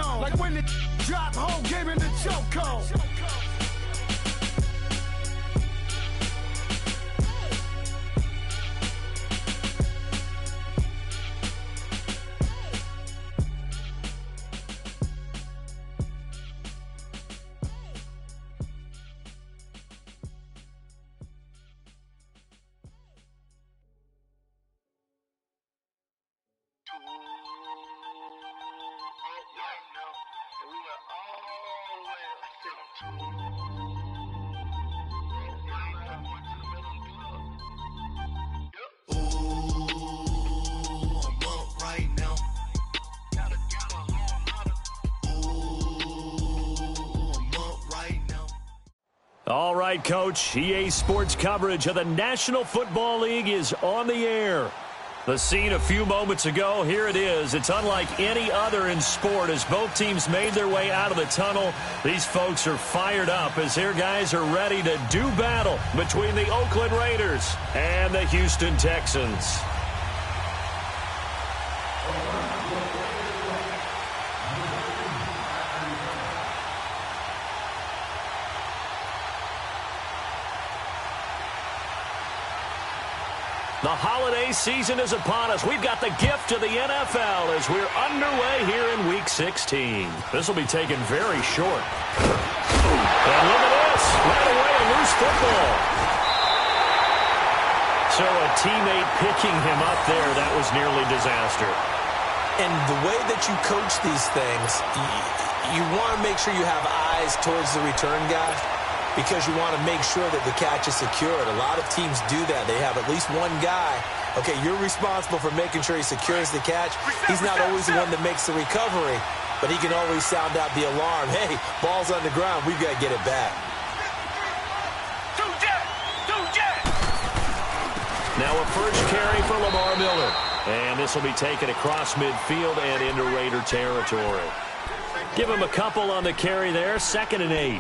on. Like when the drop home, game in the chokehold. All right, Coach, EA Sports coverage of the National Football League is on the air. The scene a few moments ago, here it is. It's unlike any other in sport as both teams made their way out of the tunnel. These folks are fired up as their guys are ready to do battle between the Oakland Raiders and the Houston Texans. The holiday season is upon us. We've got the gift of the NFL as we're underway here in Week 16. This will be taken very short. And look at this. Right away, a loose football. So a teammate picking him up there, that was nearly disaster. And the way that you coach these things, you want to make sure you have eyes towards the return guy, because you want to make sure that the catch is secured. A lot of teams do that. They have at least one guy. Okay, you're responsible for making sure he secures the catch. He's not always the one that makes the recovery, but he can always sound out the alarm. Hey, ball's on the ground. We've got to get it back. Now a first carry for Lamar Miller. And this will be taken across midfield and into Raider territory. Give him a couple on the carry there. 2nd and 8.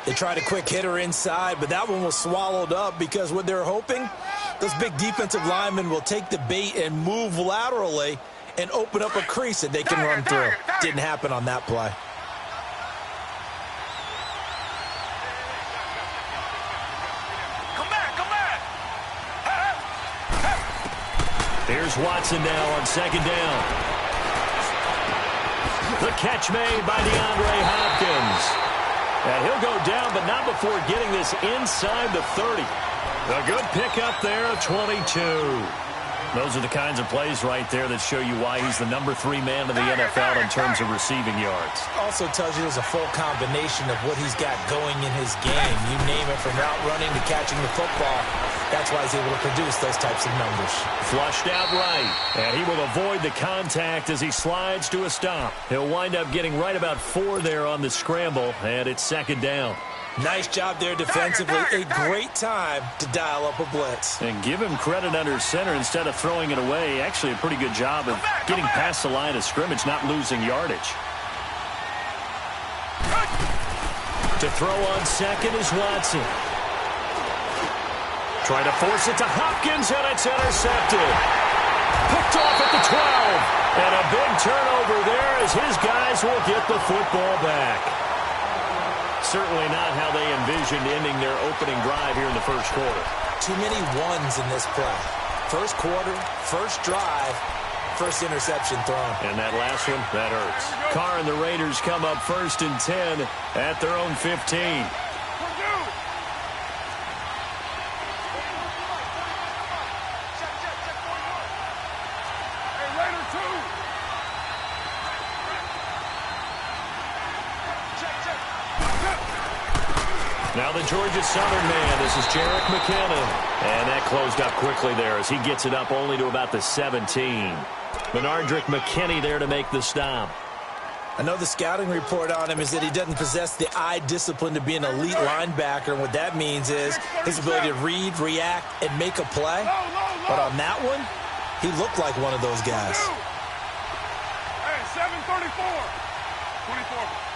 They tried a quick hitter inside, but that one was swallowed up because what they're hoping, those big defensive linemen will take the bait and move laterally and open up a crease that they can run through. Didn't happen on that play. Here's Watson now on 2nd down. The catch made by DeAndre Hopkins. And he'll go down, but not before getting this inside the 30. A good pickup there of 22. Those are the kinds of plays right there that show you why he's the number 3 man in the NFL in terms of receiving yards. Also tells you there's a full combination of what he's got going in his game. You name it, from route running to catching the football. That's why he's able to produce those types of numbers. Flushed out right, and he will avoid the contact as he slides to a stop. He'll wind up getting right about 4 there on the scramble, and it's 2nd down. Nice job there defensively. A great time to dial up a blitz. And give him credit under center instead of throwing it away. Actually a pretty good job of getting past the line of scrimmage, not losing yardage. To throw on 2nd is Watson. Trying to force it to Hopkins, and it's intercepted. Picked off at the 12. And a big turnover there as his guys will get the football back. Certainly not how they envisioned ending their opening drive here in the first quarter. Too many ones in this play. First quarter, first drive, first interception thrown. And that last one, that hurts. Carr and the Raiders come up 1st and 10 at their own 15. Now the Georgia Southern man, this is Jerick McKinnon. And that closed up quickly there as he gets it up only to about the 17. Benardrick McKinney there to make the stop. I know the scouting report on him is that he doesn't possess the eye discipline to be an elite linebacker. And what that means is his ability to read, react, and make a play. But on that one, he looked like one of those guys. Hey, 7:34. 24.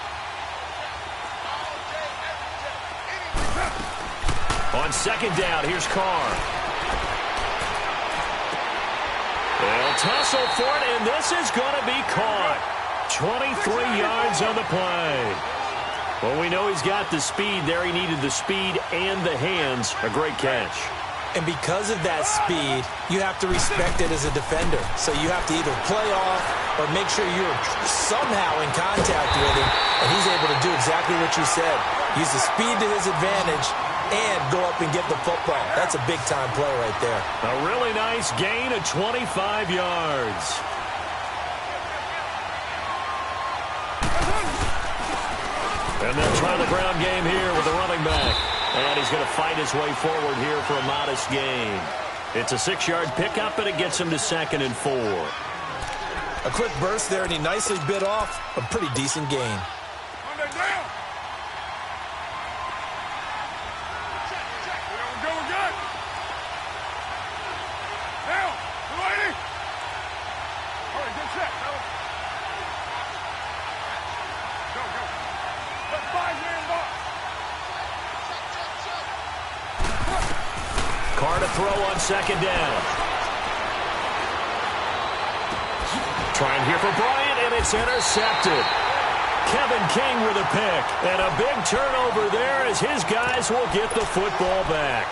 On 2nd down, here's Carr. They'll tussle for it, and this is going to be caught. 23 yards on the play. Well, we know he's got the speed there. He needed the speed and the hands. A great catch. And because of that speed, you have to respect it as a defender. So you have to either play off or make sure you're somehow in contact with him, and he's able to do exactly what you said. Use the speed to his advantage and go up and get the football. That's a big-time play right there. A really nice gain of 25 yards. And they'll try the ground game here with the running back. And he's going to fight his way forward here for a modest gain. It's a 6-yard pickup, and it gets him to 2nd and 4. A quick burst there, and he nicely bit off a pretty decent gain. Carr to throw on 2nd down. Trying here for Bryant, and it's intercepted. Kevin King with a pick. And a big turnover there as his guys will get the football back.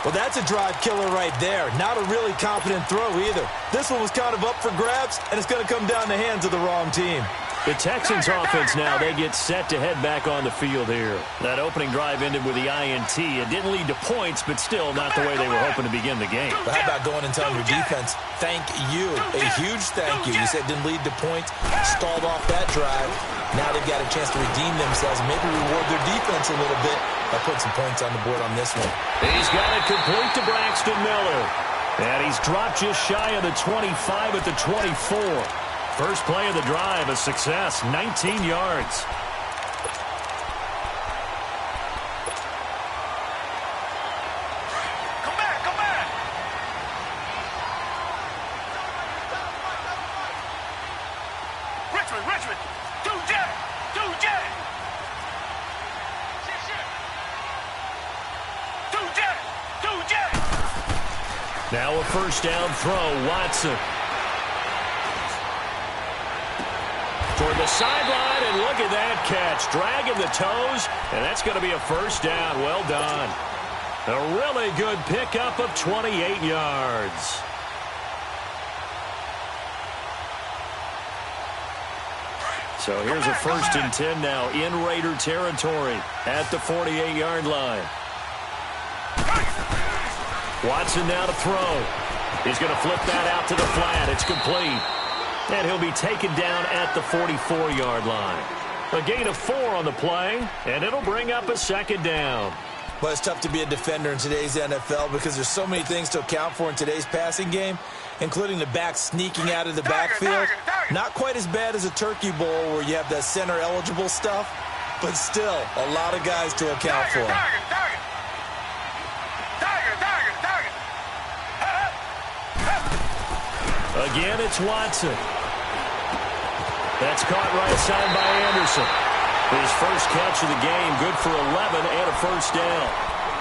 Well, that's a drive killer right there. Not a really confident throw either. This one was kind of up for grabs, and it's going to come down the hands of the wrong team. The Texans offense now, they get set to head back on the field here. That opening drive ended with the INT. It didn't lead to points, but still not the way they were hoping to begin the game. But how about going and telling your defense, thank you, a huge thank you. You said it didn't lead to points, stalled off that drive. Now they've got a chance to redeem themselves and maybe reward their defense a little bit by putting some points on the board on this one. He's got it complete to Braxton Miller. And he's dropped just shy of the 25 at the 24. First play of the drive, a success, 19 yards. Come back, come back. Richmond, 2J. Now a first down throw, Watson. Toward the sideline, and look at that catch. Dragging the toes, and that's going to be a first down. Well done. A really good pickup of 28 yards. So here's a 1st and 10 now in Raider territory at the 48-yard line. Watson now to throw. He's going to flip that out to the flat. It's complete. And he'll be taken down at the 44-yard line. A gain of 4 on the play, and it'll bring up a 2nd down. Well, it's tough to be a defender in today's NFL because there's so many things to account for in today's passing game, including the back sneaking out of the backfield. Not quite as bad as a Turkey Bowl where you have that center-eligible stuff, but still a lot of guys to account for. Again, it's Watson. That's caught right side by Anderson. His first catch of the game, good for 11 and a first down.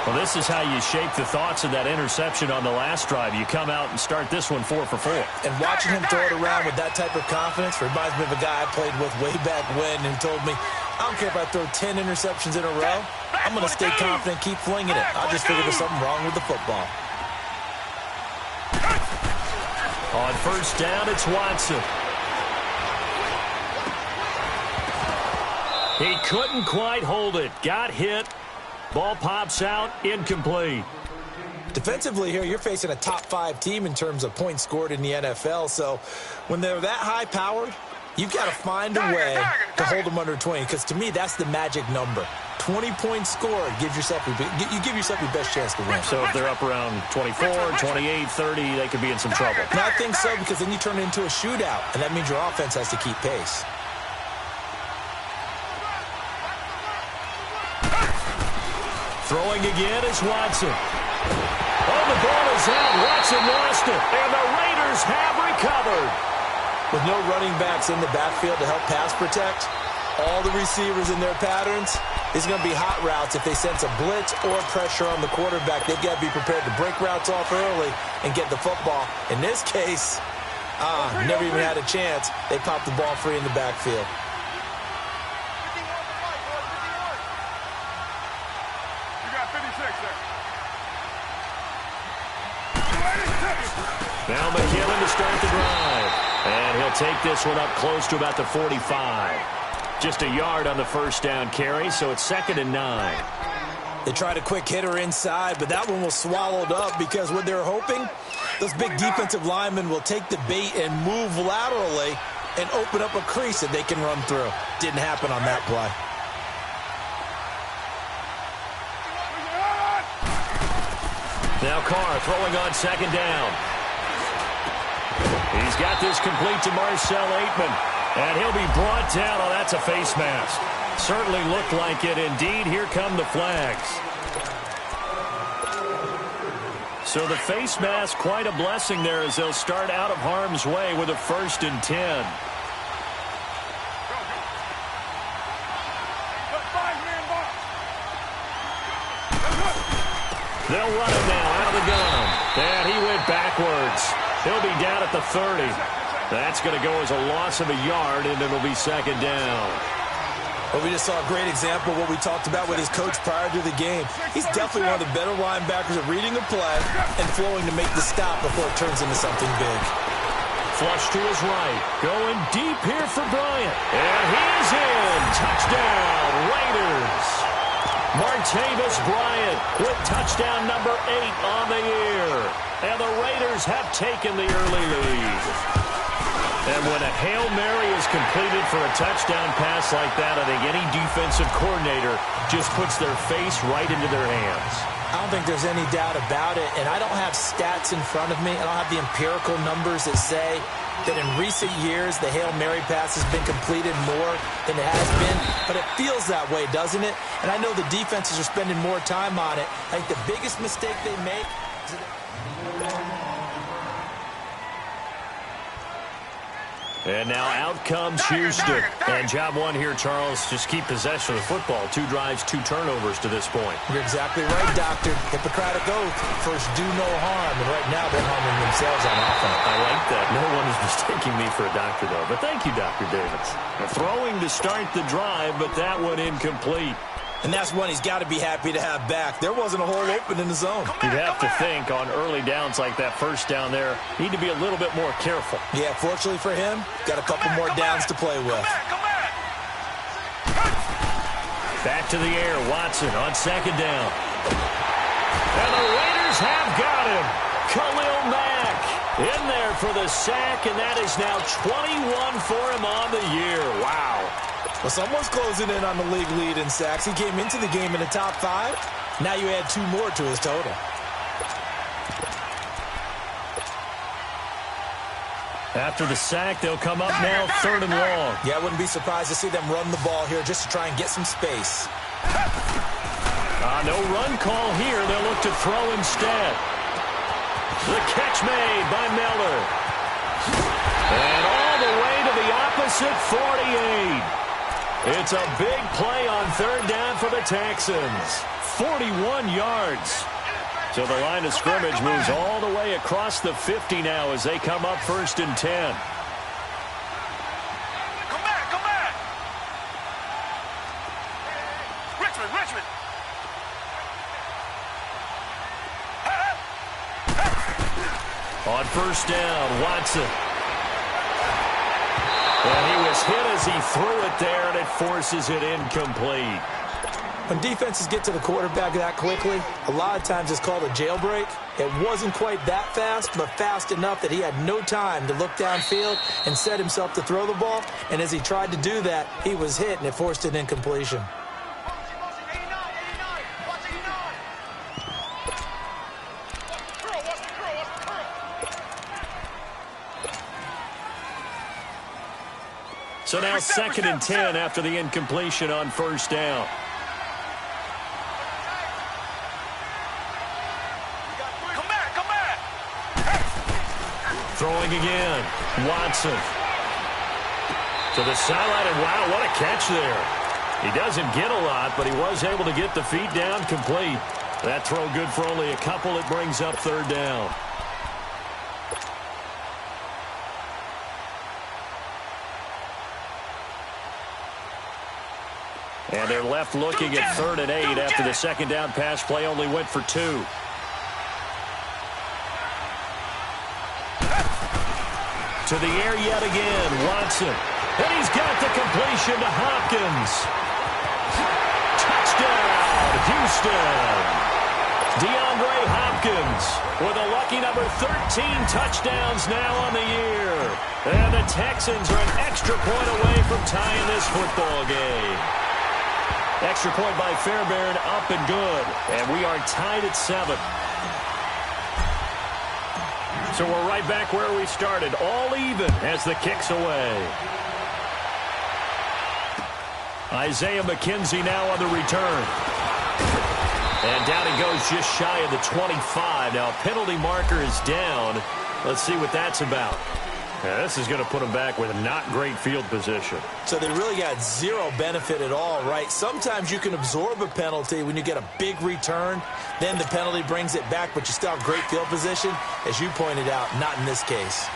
Well, this is how you shape the thoughts of that interception on the last drive. You come out and start this one 4 for 4. And watching him throw it around with that type of confidence reminds me of a guy I played with way back when who told me, I don't care if I throw 10 interceptions in a row. I'm going to stay confident, keep flinging it. I just figured there's something wrong with the football. On first down, it's Watson. He couldn't quite hold it. Got hit. Ball pops out. Incomplete. Defensively here, you're facing a top 5 team in terms of points scored in the NFL. So when they're that high-powered, you've got to find a way to hold them under 20. Because to me, that's the magic number. 20 points scored gives yourself you give yourself your best chance to win. So if they're up around 24, 28, 30, they could be in some trouble. No, I think so, because then you turn it into a shootout, and that means your offense has to keep pace. Throwing again is Watson. Oh, the ball is out. Watson lost it, and the Raiders have recovered. With no running backs in the backfield to help pass protect, all the receivers in their patterns, it's going to be hot routes. If they sense a blitz or pressure on the quarterback, they've got to be prepared to break routes off early and get the football. In this case, Never even had a chance. They popped the ball free in the backfield. Now McKinnon to start the drive. And he'll take this one up close to about the 45. Just a yard on the first down carry, so it's 2nd and 9. They tried a quick hitter inside, but that one was swallowed up because what they're hoping, those big defensive linemen will take the bait and move laterally and open up a crease that they can run through. Didn't happen on that play. Now Carr throwing on 2nd down. He's got this complete to Marcell Aitman. And he'll be brought down. Oh, that's a face mask. Certainly looked like it. Indeed, here come the flags. So the face mask, quite a blessing there as they'll start out of harm's way with a 1st and 10. They'll run it now out of the gun. And he went backwards. He'll be down at the 30. That's going to go as a loss of a yard, and it'll be 2nd down. Well, we just saw a great example of what we talked about with his coach prior to the game. He's definitely one of the better linebackers at reading a play and flowing to make the stop before it turns into something big. Flush to his right. Going deep here for Bryant. And he's in. Touchdown, Raiders. Martavis Bryant with touchdown number 8 on the year. And the Raiders have taken the early lead. And when a Hail Mary is completed for a touchdown pass like that, I think any defensive coordinator just puts their face right into their hands. I don't think there's any doubt about it, and I don't have stats in front of me. I don't have the empirical numbers that say that in recent years the Hail Mary pass has been completed more than it has been, but it feels that way, doesn't it? And I know the defenses are spending more time on it. I think the biggest mistake they make is And now out comes Houston. And job one here, Charles, just keep possession of the football. 2 drives, 2 turnovers to this point. You're exactly right, Doctor. Hippocratic oath. First, do no harm. And right now, they're harming themselves on offense. I like that. No one is mistaking me for a doctor, though. But thank you, Dr. Davis. Throwing to start the drive, but that one incomplete. And that's one he's got to be happy to have back. There wasn't a hole open in the zone. You'd have to think on early downs like that first down there, need to be a little bit more careful. Yeah, fortunately for him, got a couple more downs to play with. Back to the air, Watson on 2nd down. And the Raiders have got him. Khalil Mack in there for the sack, and that is now 21 for him on the year. Wow. Well, someone's closing in on the league lead in sacks. He came into the game in the top 5. Now you add 2 more to his total. After the sack, they'll come up now 3rd and long. Yeah, I wouldn't be surprised to see them run the ball here just to try and get some space. No run call here. They'll look to throw instead. The catch made by Miller. And all the way to the opposite 48. It's a big play on 3rd down for the Texans. 41 yards. So the line of scrimmage moves all the way across the 50 now as they come up 1st and 10. Come back. Richmond. On 1st down, Watson. And he was hit as he threw it there, and it forces it incomplete. When defenses get to the quarterback that quickly, a lot of times it's called a jailbreak. It wasn't quite that fast, but fast enough that he had no time to look downfield and set himself to throw the ball. And as he tried to do that, he was hit, and it forced an incompletion. So now 2nd and 10 after the incompletion on 1st down. Come back. Throwing again. Watson. To the sideline, and wow, what a catch there. He doesn't get a lot, but he was able to get the feet down complete. That throw good for only a couple. It brings up 3rd down. And they're left looking at 3rd and 8 after the second down pass play only went for 2. To the air yet again, Watson. And he's got the completion to Hopkins. Touchdown, Houston. DeAndre Hopkins with a lucky number 13 touchdowns now on the year. And the Texans are an extra point away from tying this football game. Extra point by Fairbairn, up and good. And we are tied at 7. So we're right back where we started, all even as the kick's away. Isaiah McKenzie now on the return. And down he goes just shy of the 25. Now a penalty marker is down. Let's see what that's about. Yeah, this is going to put them back with a not great field position. So they really got zero benefit at all, right? Sometimes you can absorb a penalty when you get a big return. Then the penalty brings it back, but you still have great field position. As you pointed out, not in this case.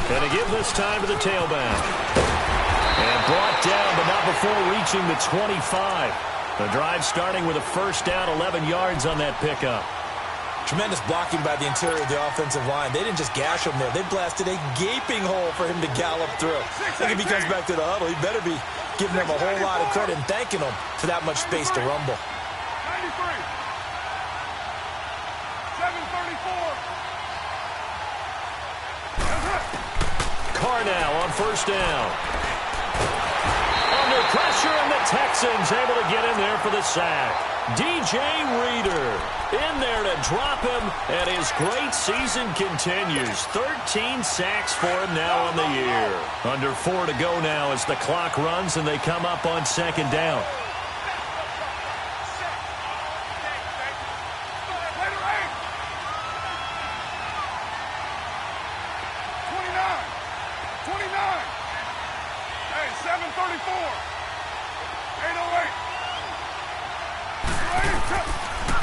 And to give this time to the tailback. And brought down, but not before reaching the 25. The drive starting with a first down, 11 yards on that pickup. Tremendous blocking by the interior of the offensive line. They didn't just gash him there. They blasted a gaping hole for him to gallop through. I think if he comes back to the huddle, he better be giving them a whole lot of credit and thanking them for that much space to rumble. 93. 734. Carr now on first down. Under pressure, and the Texans able to get in there for the sack. DJ Reader in there to drop him, and his great season continues. 13 sacks for him now on the year. Under 4 to go now as the clock runs, and they come up on second down.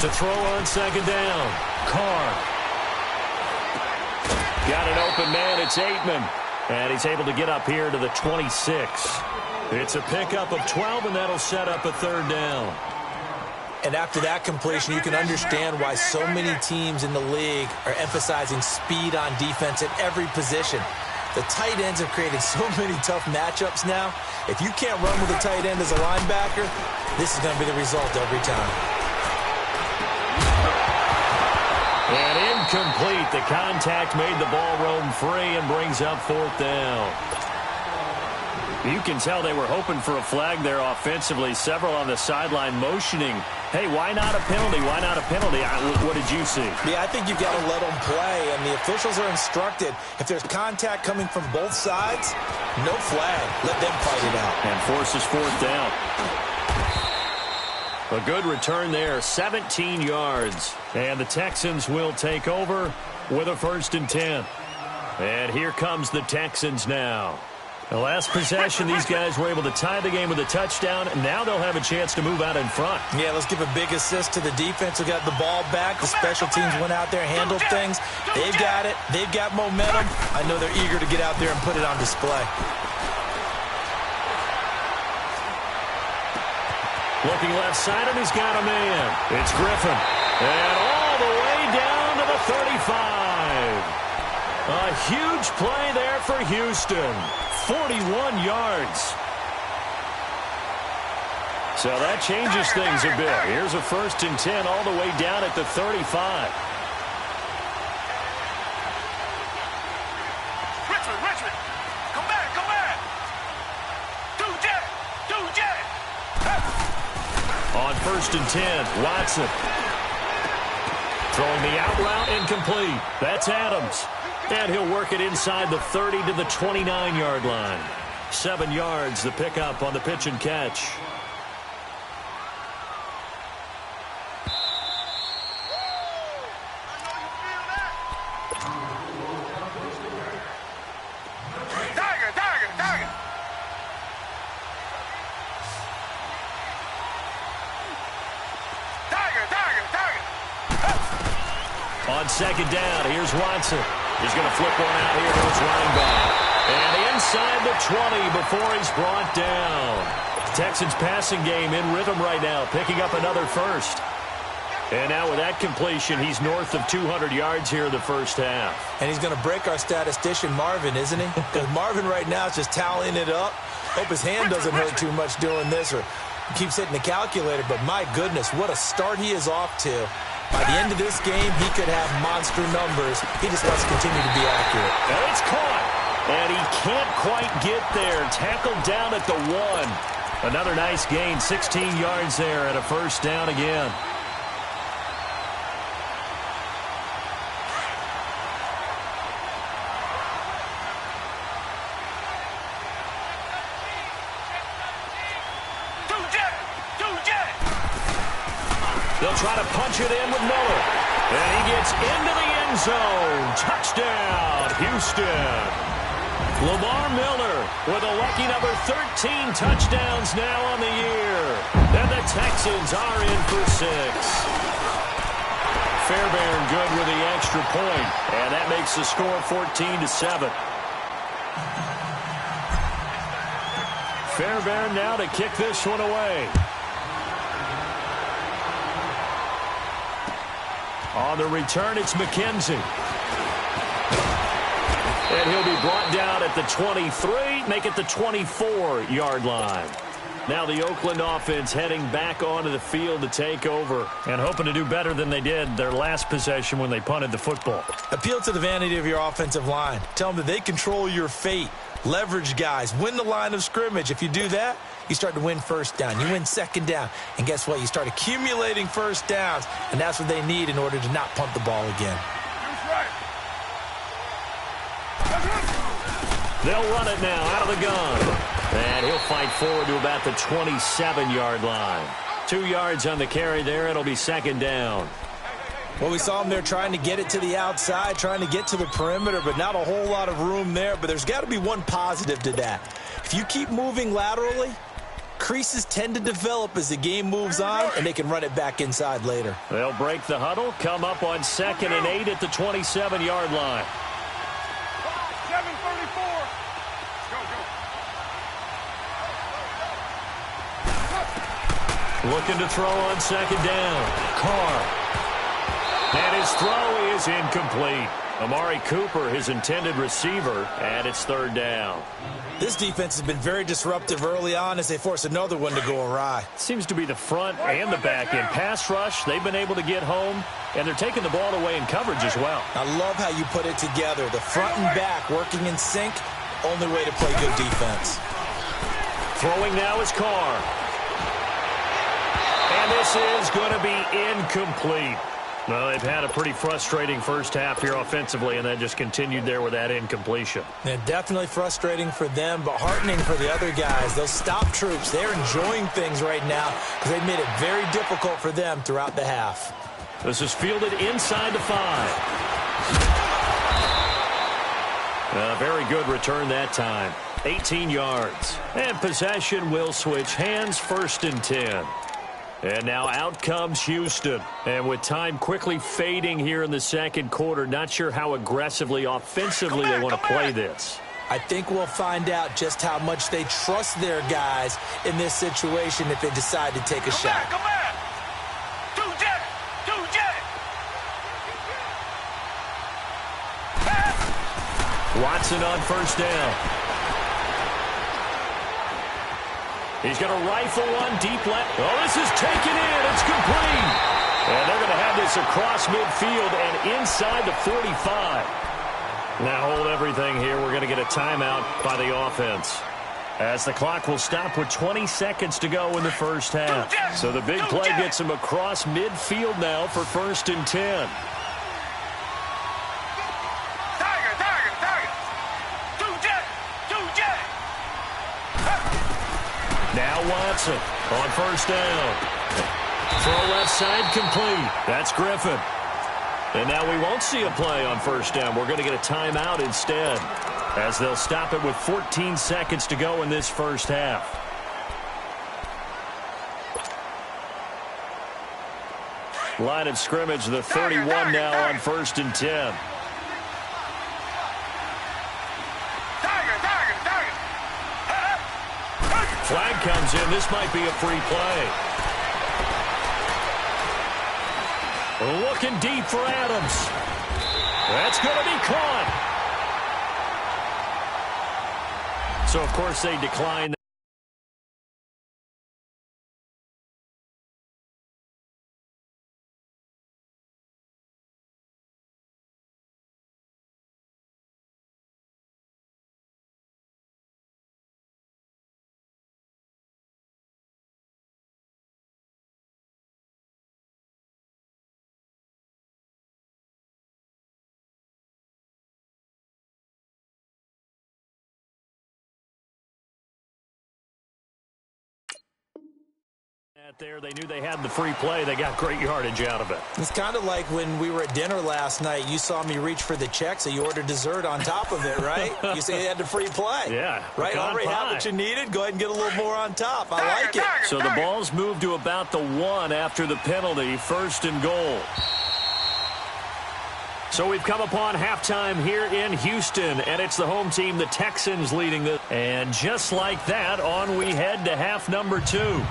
To throw on second down. Carr. Got an open man. It's Aitman. And he's able to get up here to the 26. It's a pickup of 12, and that'll set up a third down. And after that completion, you can understand why so many teams in the league are emphasizing speed on defense at every position. The tight ends have created so many tough matchups now. If you can't run with a tight end as a linebacker, this is going to be the result every time. And incomplete. The contact made the ball roam free and brings up fourth down. You can tell they were hoping for a flag there offensively. Several on the sideline motioning. Hey, why not a penalty? Why not a penalty? What did you see? Yeah, I think you've got to let them play, and the officials are instructed. If there's contact coming from both sides, no flag. Let them fight it out. And forces fourth down. A good return there, 17 yards. And the Texans will take over with a 1st and 10. And here comes the Texans now. The last possession, these guys were able to tie the game with a touchdown, and now they'll have a chance to move out in front. Yeah, let's give a big assist to the defense who got the ball back. The special teams went out there, handled things. They've got it. They've got momentum. I know they're eager to get out there and put it on display. Looking left side, and he's got a man. It's Griffin. And all the way down to the 35. A huge play there for Houston. 41 yards. So that changes things a bit. Here's a 1st and 10 all the way down at the 35. Richard, come back. Do Jet. On 1st and 10, Watson. Throwing the out route, incomplete. That's Adams. And he'll work it inside the 30 to the 29-yard line. 7 yards, the pickup on the pitch and catch. Tiger. On second down, here's Watson. He's going to flip one out here to his running back. And inside the 20 before he's brought down. Texans passing game in rhythm right now, picking up another first. And now with that completion, he's north of 200 yards here in the first half. And he's going to break our statistician, Marvin, isn't he? Because Marvin right now is just tallying it up. Hope his hand doesn't hurt too much doing this or keeps hitting the calculator. But my goodness, what a start he is off to. By the end of this game, he could have monster numbers. He just wants to continue to be accurate. And it's caught. And he can't quite get there. Tackled down at the 1. Another nice gain, 16 yards there and a first down again. They'll try to punch it in with Miller. And he gets into the end zone. Touchdown, Houston. Lamar Miller with a lucky number 13 touchdowns now on the year. And the Texans are in for 6. Fairbairn good with the extra point. And that makes the score 14-7. Fairbairn now to kick this one away. On the return, it's McKenzie. And he'll be brought down at the 23, make it the 24-yard line. Now the Oakland offense heading back onto the field to take over and hoping to do better than they did their last possession when they punted the football. Appeal to the vanity of your offensive line. Tell them that they control your fate. Leverage guys. Win the line of scrimmage. If you do that, you start to win first down. You win second down. And guess what? You start accumulating first downs. And that's what they need in order to not punt the ball again. They'll run it now out of the gun. And he'll fight forward to about the 27-yard line. 2 yards on the carry there. It'll be second down. Well, we saw him there trying to get it to the outside, trying to get to the perimeter, but not a whole lot of room there. But there's got to be one positive to that. If you keep moving laterally, creases tend to develop as the game moves on, and they can run it back inside later. They'll break the huddle, come up on 2nd and 8 at the 27-yard line. 7:34. Go. Looking to throw on 2nd down. Carr. And his throw is incomplete. Amari Cooper, his intended receiver, and it's 3rd down. This defense has been very disruptive early on as they force another one to go awry. Seems to be the front and the back end. Pass rush, they've been able to get home, and they're taking the ball away in coverage as well. I love how you put it together. The front and back working in sync, only way to play good defense. Throwing now is Carr. And this is going to be incomplete. Well, they've had a pretty frustrating first half here offensively, and then just continued there with that incompletion. And definitely frustrating for them, but heartening for the other guys. Those stop troops, they're enjoying things right now because they've made it very difficult for them throughout the half. This is fielded inside the 5. A very good return that time. 18 yards. And possession will switch hands, 1st and 10. And now out comes Houston. And with time quickly fading here in the second quarter, not sure how aggressively, offensively they want to play this. I think we'll find out just how much they trust their guys in this situation if they decide to take a shot. Come back. 2 jet. 2 jet. Watson on 1st down. He's going to rifle one deep left. Oh, this is taken in. It's complete. And they're going to have this across midfield and inside the 45. Now hold everything here. We're going to get a timeout by the offense, as the clock will stop with 20 seconds to go in the first half. So the big play gets him across midfield now for 1st and 10. Now Watson on 1st down. Throw left side complete. That's Griffin. And now we won't see a play on 1st down. We're going to get a timeout instead, as they'll stop it with 14 seconds to go in this first half. Line of scrimmage, the 31 now on 1st and 10. flag comes in. This might be a free play. Looking deep for Adams. That's going to be caught. So, of course, they decline. There, they knew they had the free play. They got great yardage out of it. It's kind of like when we were at dinner last night. You saw me reach for the check, so you ordered dessert on top of it, right? You say you had the free play. Yeah. Right, already had what you needed. Go ahead and get a little more on top. I like it. So the ball's moved to about the 1 after the penalty. 1st and goal. So we've come upon halftime here in Houston, and it's the home team, the Texans, leading this. And just like that, on we head to half number 2.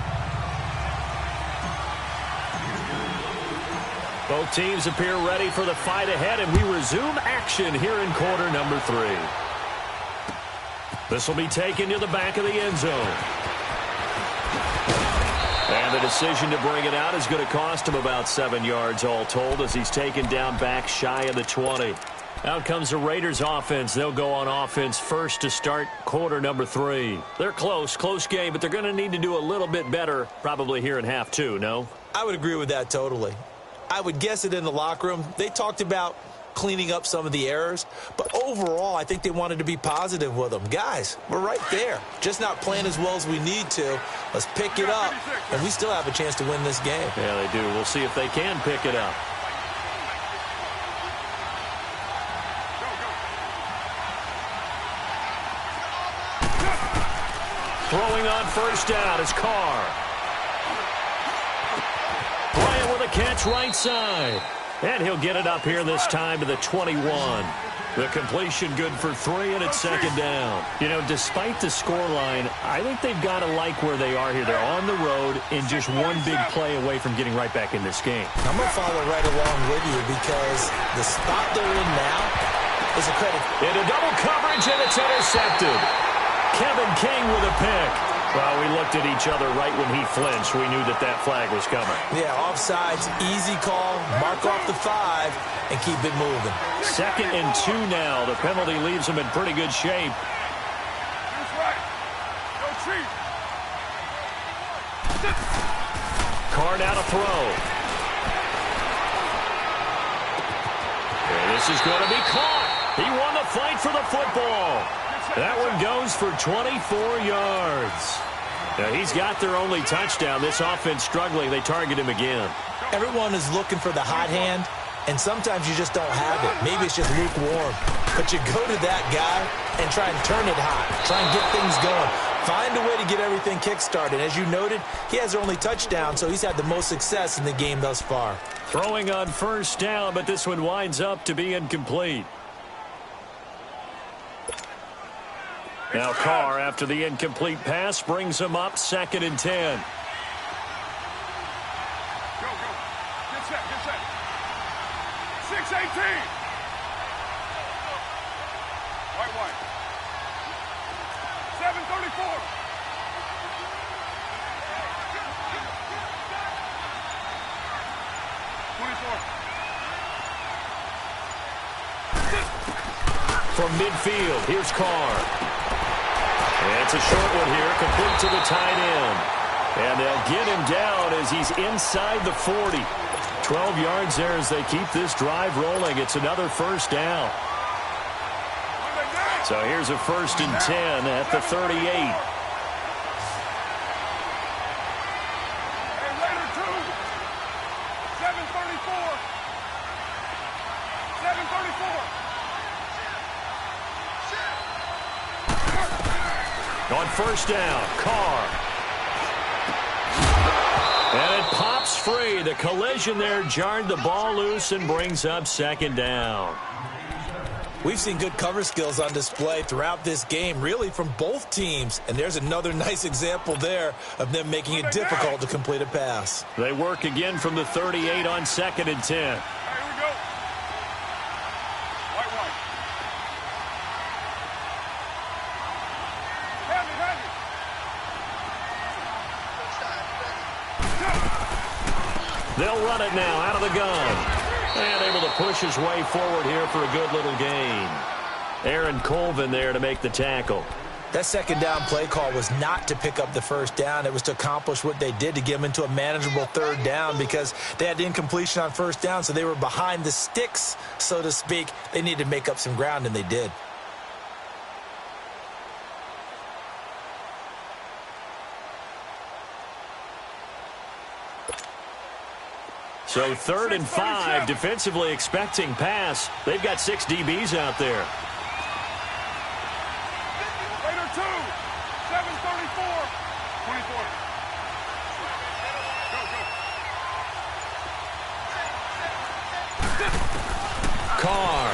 Both teams appear ready for the fight ahead, and we resume action here in quarter number 3. This will be taken to the back of the end zone. And the decision to bring it out is going to cost him about 7 yards all told as he's taken down back shy of the 20. Out comes the Raiders offense. They'll go on offense first to start quarter number 3. They're close game, but they're going to need to do a little bit better probably here in half 2, no? I would agree with that totally. I would guess it in the locker room. They talked about cleaning up some of the errors, but overall, I think they wanted to be positive with them. Guys, we're right there. Just not playing as well as we need to. Let's pick it up, and we still have a chance to win this game. Yeah, they do. We'll see if they can pick it up. Throwing on first down is Carr. Bryant with a catch right side. And he'll get it up here this time to the 21. The completion good for 3, and it's 2nd down. You know, despite the scoreline, I think they've got to like where they are here. They're on the road and just one big play away from getting right back in this game. I'm going to follow right along with you because the spot they're in now is a credit. Into double coverage, and it's intercepted. Kevin King with a pick. Well, we looked at each other right when he flinched. We knew that that flag was coming. Yeah, offsides, easy call, mark off the 5, and keep it moving. 2nd and 2 now. The penalty leaves him in pretty good shape. That's right. Go Chief. Carr now to throw. And this is going to be caught. He won the fight for the football. That one goes for 24 yards. Now, he's got their only touchdown. This offense struggling. They target him again. Everyone is looking for the hot hand, and sometimes you just don't have it. Maybe it's just lukewarm. But you go to that guy and try and turn it hot. Try and get things going. Find a way to get everything kick-started. As you noted, he has their only touchdown, so he's had the most success in the game thus far. Throwing on first down, but this one winds up to be incomplete. Now Carr, after the incomplete pass, brings him up 2nd and 10. Go. Get set. 6-18. White. 7-34. From midfield, here's Carr. And it's a short one here, complete to the tight end. And they'll get him down as he's inside the 40. 12 yards there as they keep this drive rolling. It's another first down. So here's a 1st and 10 at the 38. On first down, Carr. And it pops free. The collision there jarred the ball loose and brings up 2nd down. We've seen good cover skills on display throughout this game, really from both teams. And there's another nice example there of them making it difficult to complete a pass. They work again from the 38 on 2nd and 10. They'll run it now out of the gun. And able to push his way forward here for a good little gain. Aaron Colvin there to make the tackle. That second down play call was not to pick up the first down. It was to accomplish what they did, to get them into a manageable third down, because they had incompletion on first down, so they were behind the sticks, so to speak. They needed to make up some ground, and they did. So 3rd and 5, defensively expecting pass. They've got 6 DBs out there. Raider 2, 734, 24. Carr.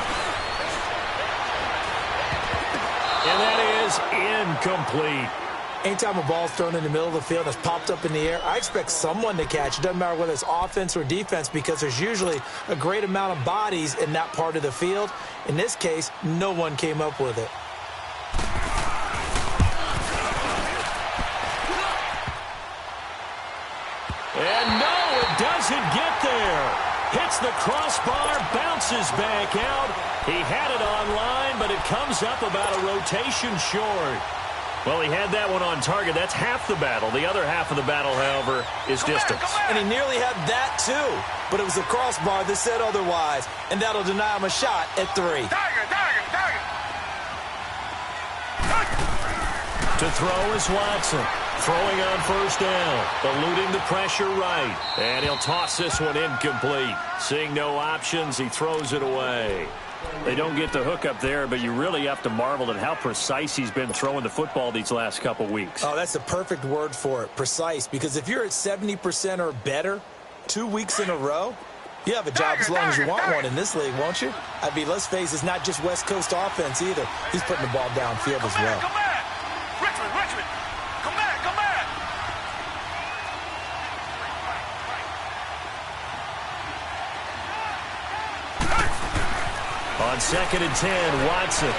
And that is incomplete. Anytime a ball's thrown in the middle of the field and it's popped up in the air, I expect someone to catch it. Doesn't matter whether it's offense or defense, because there's usually a great amount of bodies in that part of the field. In this case, no one came up with it. And no, it doesn't get there. Hits the crossbar, bounces back out. He had it online, but it comes up about a rotation short. Well, he had that one on target. That's half the battle. The other half of the battle, however, is distance. And he nearly had that, too. But it was the crossbar that said otherwise. And that'll deny him a shot at 3. To throw is Watson. Throwing on first down. Eluding the pressure right. And he'll toss this one incomplete. Seeing no options, he throws it away. They don't get the hook up there, but you really have to marvel at how precise he's been throwing the football these last couple weeks. Oh, that's the perfect word for it, precise. Because if you're at 70% or better 2 weeks in a row, you have a job as long as you want one in this league, won't you? I mean, let's face it, it's not just West Coast offense either. He's putting the ball downfield as well. Come back! Richmond! Come back! On 2nd and 10, Watson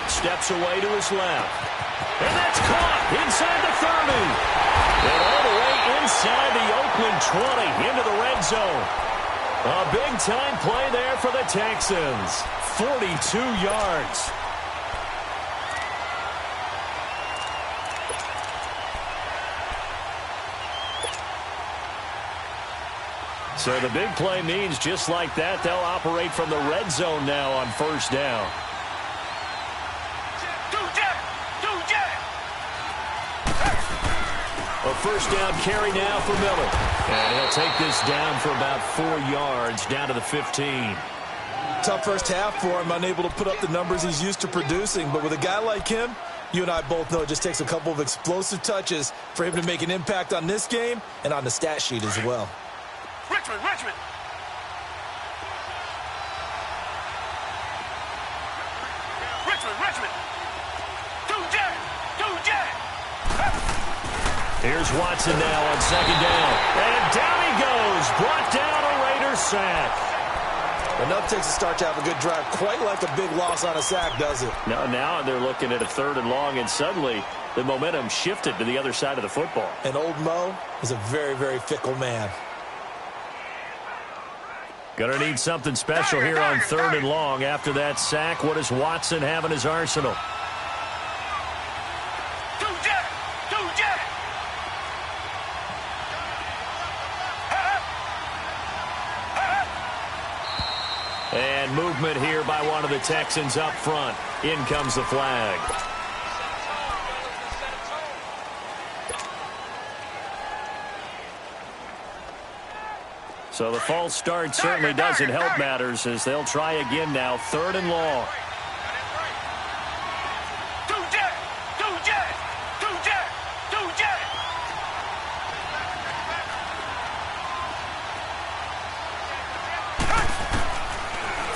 steps away to his left. And that's caught inside the 30. And all the way inside the Oakland 20 into the red zone. A big-time play there for the Texans. 42 yards. So the big play means just like that, they'll operate from the red zone now on first down. A first down carry now for Miller. And he'll take this down for about 4 yards, down to the 15. Tough first half for him, unable to put up the numbers he's used to producing. But with a guy like him, you and I both know it just takes a couple of explosive touches for him to make an impact on this game and on the stat sheet as well. Richmond! Here's Watson now on second down. And down he goes. Brought down a Raider sack. Enough takes a start to have a good drive. Quite like a big loss on a sack, does it? Now they're looking at a 3rd and long, and suddenly the momentum shifted to the other side of the football. And old Mo is a very, very fickle man. Gonna need something special here on 3rd and long. After that sack, what does Watson have in his arsenal? And movement here by one of the Texans up front. In comes the flag. So the false start certainly doesn't help matters, as they'll try again now. 3rd and long.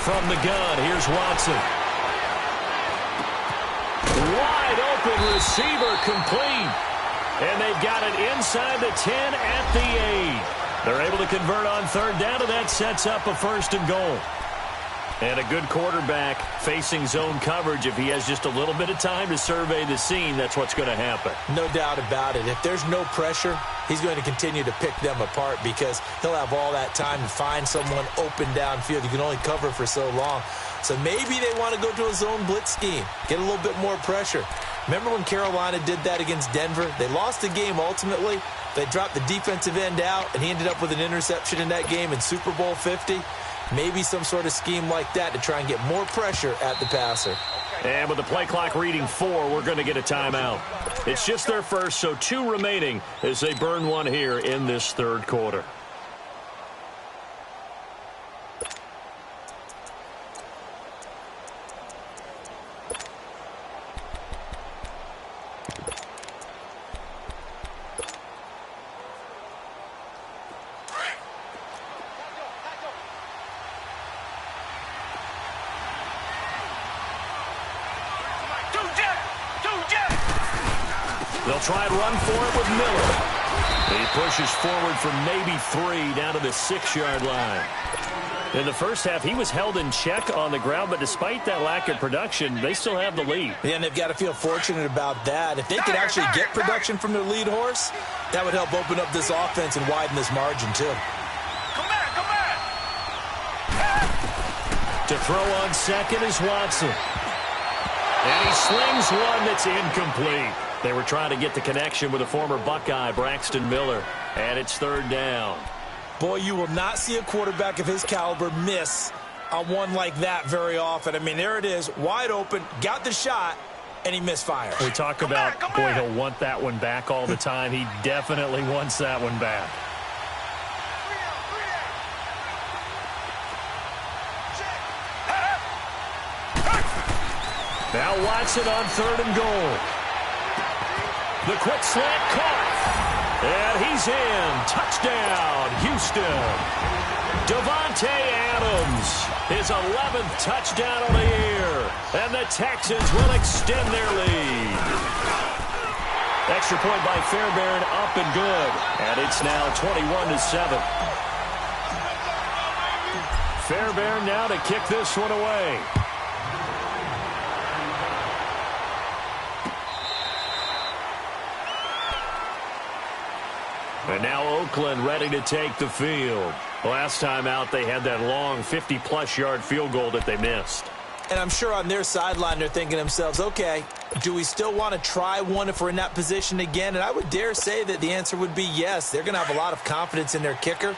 from the gun. Here's Watson. Wide open receiver complete. And they've got it inside the 10 at the 8. They're able to convert on third down, and that sets up a 1st and goal. And a good quarterback facing zone coverage. If he has just a little bit of time to survey the scene, that's what's going to happen. No doubt about it. If there's no pressure, he's going to continue to pick them apart because he'll have all that time to find someone open downfield. You can only cover for so long. So maybe they want to go to a zone blitz scheme, get a little bit more pressure. Remember when Carolina did that against Denver? They lost the game ultimately. They dropped the defensive end out, and he ended up with an interception in that game in Super Bowl 50. Maybe some sort of scheme like that to try and get more pressure at the passer. And with the play clock reading 4, we're going to get a timeout. It's just their first, so 2 remaining as they burn one here in this 3rd quarter. They'll try and run for it with Miller. He pushes forward for maybe 3 down to the 6-yard line. In the first half, he was held in check on the ground, but despite that lack of production, they still have the lead. Yeah, and they've got to feel fortunate about that. If they could actually get production from their lead horse, that would help open up this offense and widen this margin, too. Come back! To throw on second is Watson. And he slings one that's incomplete. They were trying to get the connection with a former Buckeye, Braxton Miller. And it's 3rd down. Boy, you will not see a quarterback of his caliber miss on one like that very often. I mean, there it is, wide open, got the shot, and he misfires. We talk about, boy, he'll want that one back all the time. He definitely wants that one back. Now Watson on 3rd and goal. The quick slant caught. And he's in. Touchdown, Houston. Davante Adams, his 11th touchdown of the year. And the Texans will extend their lead. Extra point by Fairbairn, up and good. And it's now 21-7. Fairbairn now to kick this one away. And now Oakland ready to take the field. Last time out, they had that long 50-plus yard field goal that they missed. And I'm sure on their sideline, they're thinking to themselves, okay, do we still want to try one if we're in that position again? And I would dare say that the answer would be yes. They're going to have a lot of confidence in their kicker.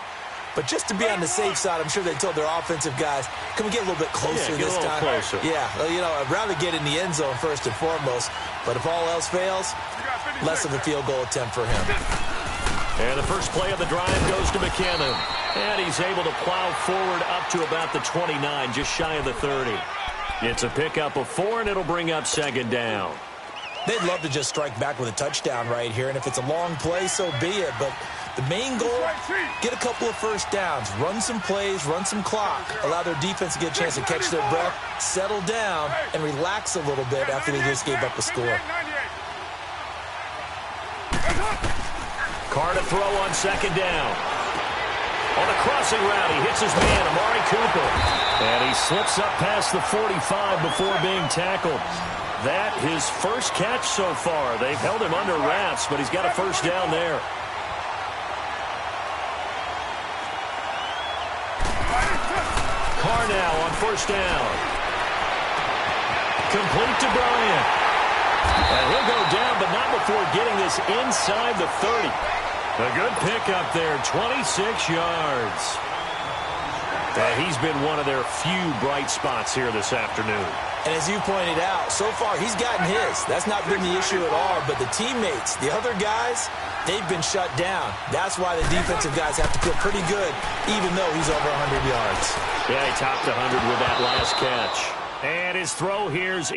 But just to be on the safe side, I'm sure they told their offensive guys, can we get a little bit closer this time? Closer. Yeah, well, you know, I'd rather get in the end zone first and foremost. But if all else fails, less of a field goal attempt for him. And the first play of the drive goes to McKinnon. And he's able to plow forward up to about the 29, just shy of the 30. It's a pickup of 4, and it'll bring up 2nd down. They'd love to just strike back with a touchdown right here, and if it's a long play, so be it. But the main goal, get a couple of first downs, run some plays, run some clock, allow their defense to get a chance to catch their breath, settle down, and relax a little bit after they just gave up a score. Carr to throw on 2nd down. On the crossing route, he hits his man, Amari Cooper. And he slips up past the 45 before being tackled. That his first catch so far. They've held him under wraps, but he's got a first down there. Carr now on 1st down. Complete to Bryant. And he'll go down, but not before getting this inside the 30. A good pickup there, 26 yards. And he's been one of their few bright spots here this afternoon. And as you pointed out, so far he's gotten his. That's not been the issue at all. But the teammates, the other guys, they've been shut down. That's why the defensive guys have to feel pretty good, even though he's over 100 yards. Yeah, he topped 100 with that last catch. And his throw here's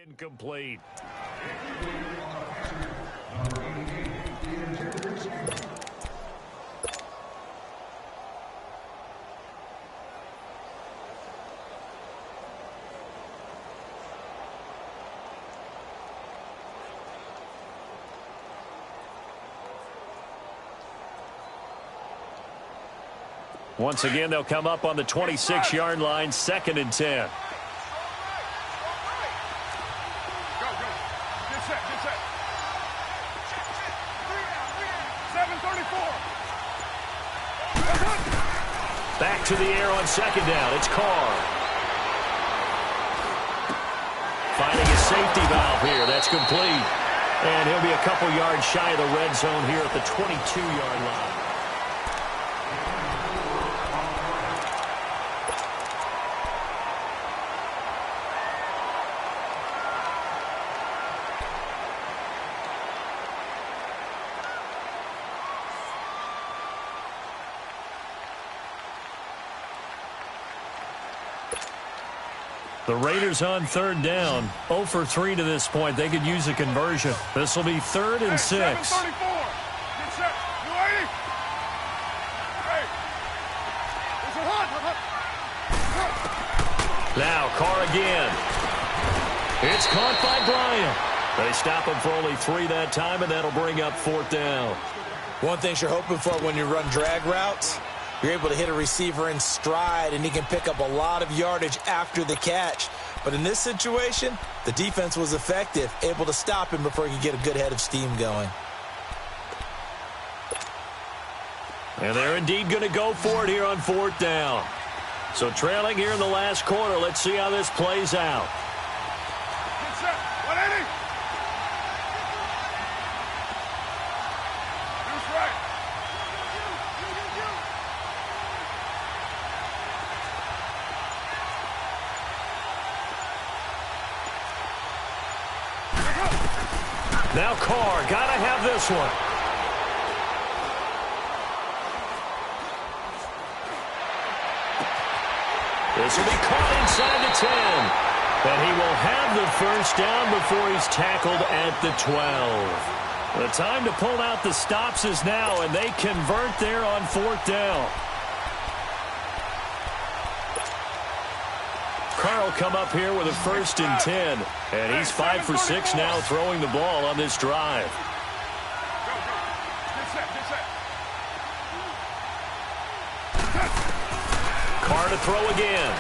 Incomplete. Once again, they'll come up on the 26-yard line, 2nd and 10. Back to the air on 2nd down. It's Carr. Finding a safety valve here. That's complete. And he'll be a couple yards shy of the red zone here at the 22-yard line. The Raiders on 3rd down. 0 for 3 to this point. They could use a conversion. This will be 3rd and 6. Now Carr again. It's caught by Bryant. They stop him for only 3 that time, and that'll bring up 4th down. One thing you're hoping for when you run drag routes, you're able to hit a receiver in stride, and he can pick up a lot of yardage after the catch. But in this situation, the defense was effective, able to stop him before he could get a good head of steam going. And they're indeed going to go for it here on 4th down. So trailing here in the last quarter. Let's see how this plays out. Now Carr, gotta have this one. This will be caught inside the 10. And he will have the 1st down before he's tackled at the 12. The time to pull out the stops is now, and they convert there on 4th down. Carr will come up here with a 1st and 10. And he's 5 for 6 now throwing the ball on this drive. Carr to throw again.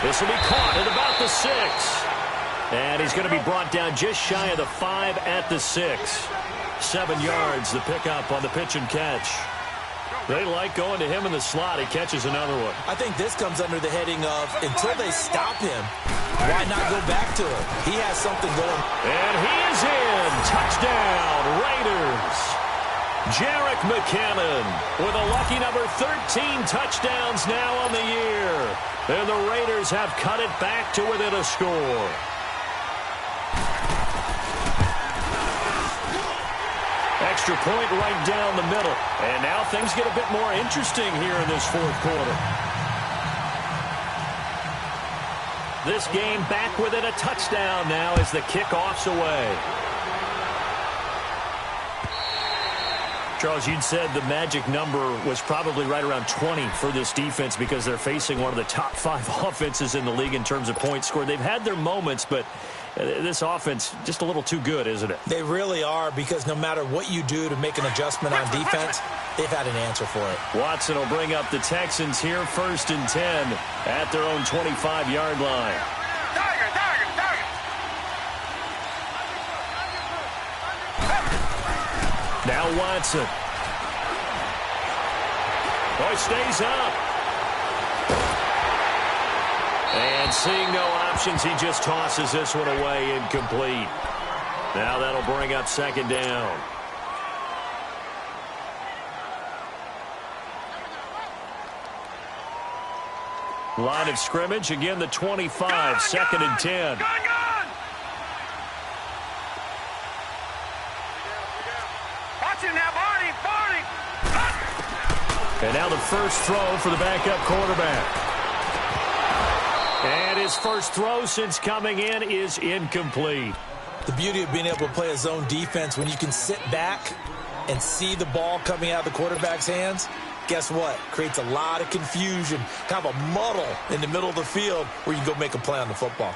This will be caught at about the 6. And he's going to be brought down just shy of the 5 at the 6. 7 yards, the pickup on the pitch and catch. They like going to him in the slot. He catches another one. I think this comes under the heading of, until they stop him, why not go back to him? He has something going. And he is in. Touchdown, Raiders. Jerick McKinnon with a lucky number 13 touchdowns now on the year. And the Raiders have cut it back to within a score. Extra point right down the middle. And now things get a bit more interesting here in this 4th quarter. This game back within a touchdown now as the kickoff's away. Charles, you'd said the magic number was probably right around 20 for this defense because they're facing one of the top 5 offenses in the league in terms of points scored. They've had their moments, but this offense just a little too good, isn't it? They really are, because no matter what you do to make an adjustment on defense, they've had an answer for it. Watson will bring up the Texans here, 1st and 10 at their own 25-yard line. Now Watson. Oh, he stays up. And seeing no options, he just tosses this one away, incomplete. Now that'll bring up 2nd down. Line of scrimmage, again the 25, 2nd and 10. And now the first throw for the backup quarterback. And his His first throw since coming in is incomplete. The beauty of being able to play a zone defense when you can sit back and see the ball coming out of the quarterback's hands, guess what? Creates a lot of confusion, kind of a muddle in the middle of the field where you can go make a play on the football.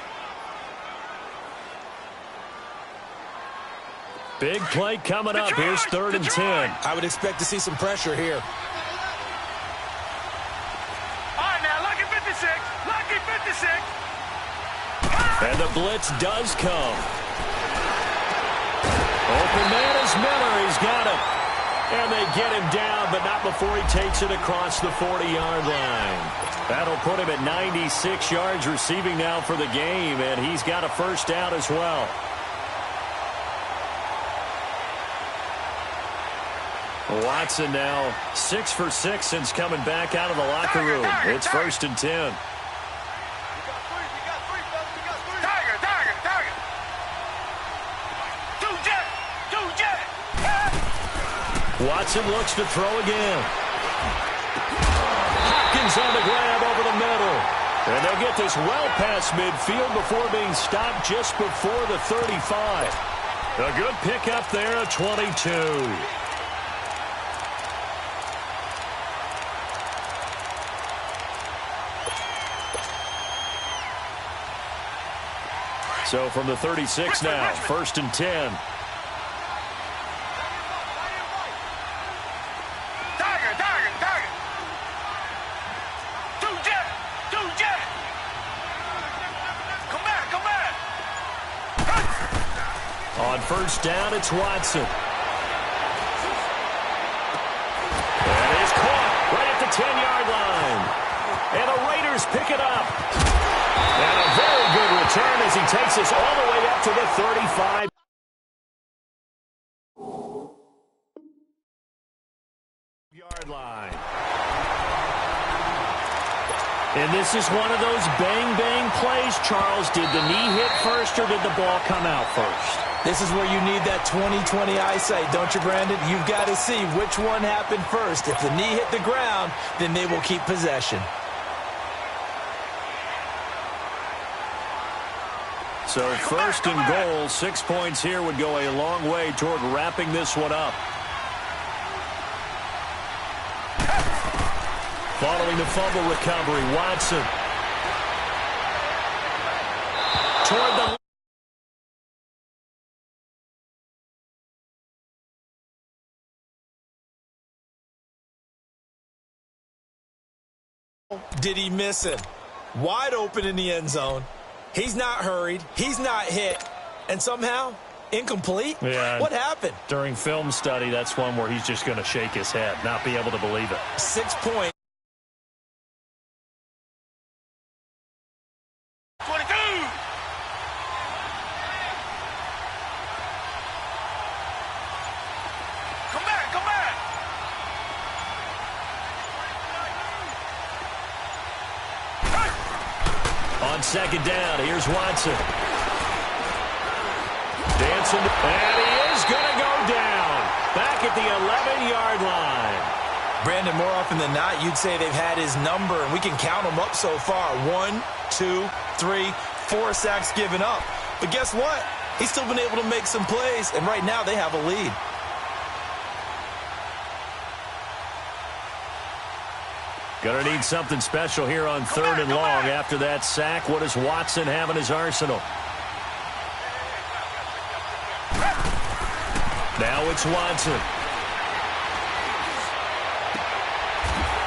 Big play coming up. Here's 3rd and 10. I would expect to see some pressure here. All right, now, lucky 56. Lucky 56. And the blitz does come. Open man is Miller. He's got it. And they get him down, but not before he takes it across the 40-yard line. That'll put him at 96 yards receiving now for the game, and he's got a first down as well. Watson now 6 for 6 since coming back out of the locker room. It's 1st and 10. Watson looks to throw again. Hopkins on the grab over the middle. And they'll get this well past midfield before being stopped just before the 35. A good pickup there at 22. So from the 36 now, 1st and 10. On 1st down, it's Watson. And he's caught right at the 10-yard line. And the Raiders pick it up. And a very good return as he takes us all the way up to the 35-yard line. And this is one of those bang-bang plays, Charles. Did the knee hit first or did the ball come out first? This is where you need that 20/20 eyesight, don't you, Brandon? You've got to see which one happened first. If the knee hit the ground, then they will keep possession. So 1st and goal, 6 points here would go a long way toward wrapping this one up. Following the fumble recovery, Watson. Toward the did he miss him? Wide open in the end zone. He's not hurried. He's not hit. And somehow, incomplete? Yeah. What happened? During film study, that's one where he's just going to shake his head, not be able to believe it. 6 points. 22. Come back, come back. On 2nd down, here's Watson. Dancing, and he is going to go down. Back at the 11-yard line. Brandon, more often than not, you'd say they've had his number, and we can count them up so far. 1, 2, 3, 4 sacks given up. But guess what? He's still been able to make some plays, and right now they have a lead. Going to need something special here on 3rd and long. After that sack, what does Watson have in his arsenal? Now it's Watson.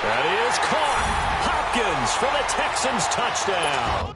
That is caught. Hopkins for the Texans touchdown.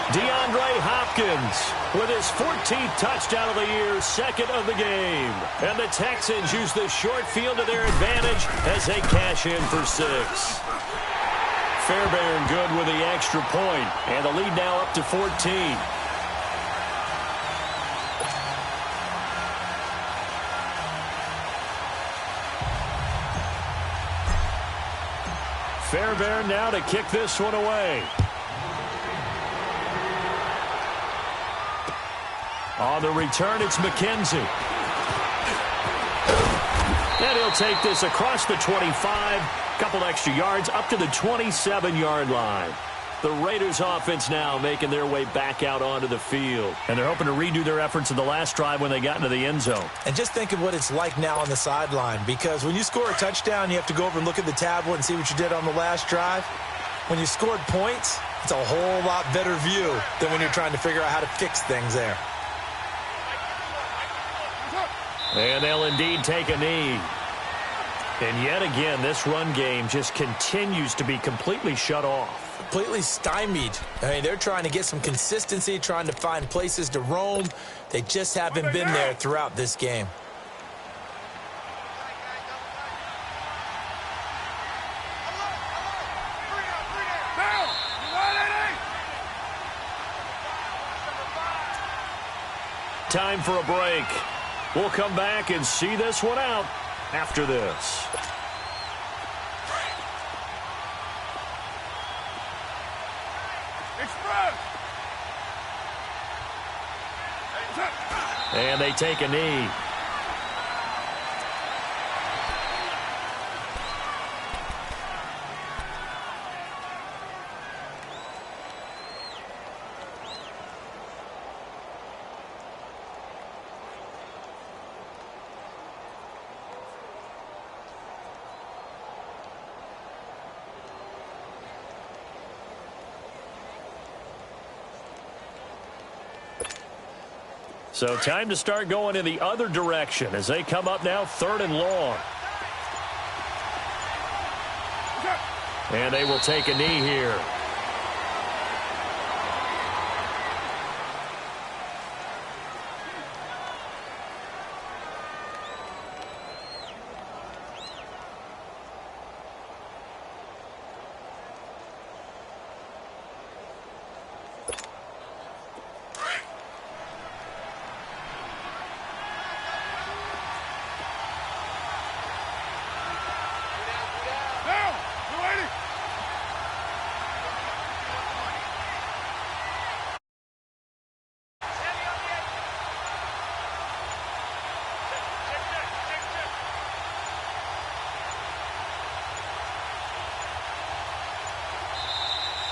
DeAndre Hopkins with his 14th touchdown of the year, second of the game. And the Texans use the short field to their advantage as they cash in for 6. Fairbairn good with the extra point, and the lead now up to 14. Fairbairn now to kick this one away. On the return, it's McKenzie. And he'll take this across the 25. Couple extra yards up to the 27-yard line. The Raiders offense now making their way back out onto the field. And they're hoping to redo their efforts in the last drive when they got into the end zone. And just think of what it's like now on the sideline, because when you score a touchdown, you have to go over and look at the tablet and see what you did on the last drive. When you scored points, it's a whole lot better view than when you're trying to figure out how to fix things there. And they'll indeed take a knee. And yet again, this run game just continues to be completely shut off. Completely stymied. I mean, they're trying to get some consistency, trying to find places to roam. They just haven't been there throughout this game. Time for a break. We'll come back and see this one out after this. And they take a knee. So time to start going in the other direction as they come up now 3rd and long. And they will take a knee here.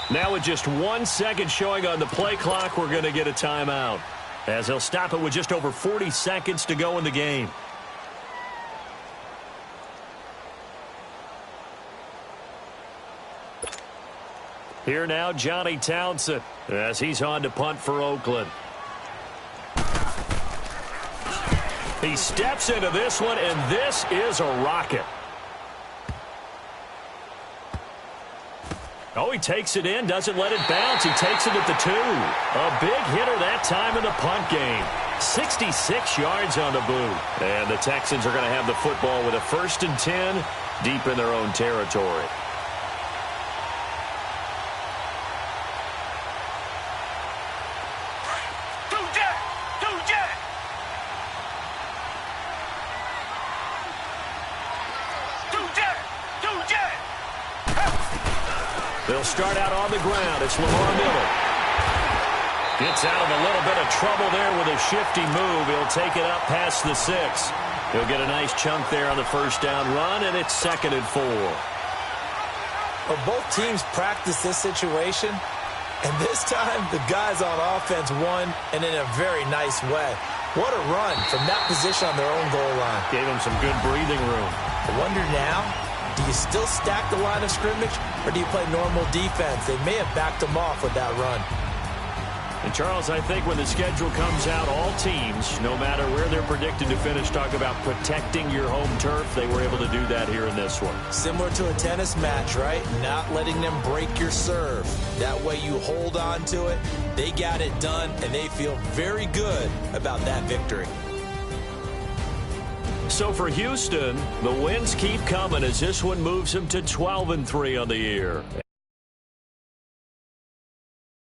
Now with just 1 second showing on the play clock, we're going to get a timeout, as they'll stop it with just over 40 seconds to go in the game. Here now, Johnny Townsend, as he's on to punt for Oakland. He steps into this one, and this is a rocket. Oh, he takes it in, doesn't let it bounce. He takes it at the 2. A big hitter that time in the punt game. 66 yards on the boot. And the Texans are going to have the football with a 1st and 10 deep in their own territory. They'll start out on the ground. It's Lamar Miller. Gets out of a little bit of trouble there with a shifty move. He'll take it up past the 6. He'll get a nice chunk there on the 1st down run, and it's 2nd and 4. Well, both teams practice this situation, and this time the guys on offense won, and in a very nice way. What a run from that position on their own goal line. Gave them some good breathing room. I wonder now, do you still stack the line of scrimmage, or do you play normal defense? They may have backed them off with that run. And, Charles, I think when the schedule comes out, all teams, no matter where they're predicted to finish, talk about protecting your home turf. They were able to do that here in this one. Similar to a tennis match, right? Not letting them break your serve. That way you hold on to it. They got it done, and they feel very good about that victory. So for Houston, the wins keep coming as this one moves them to 12-3 on the year.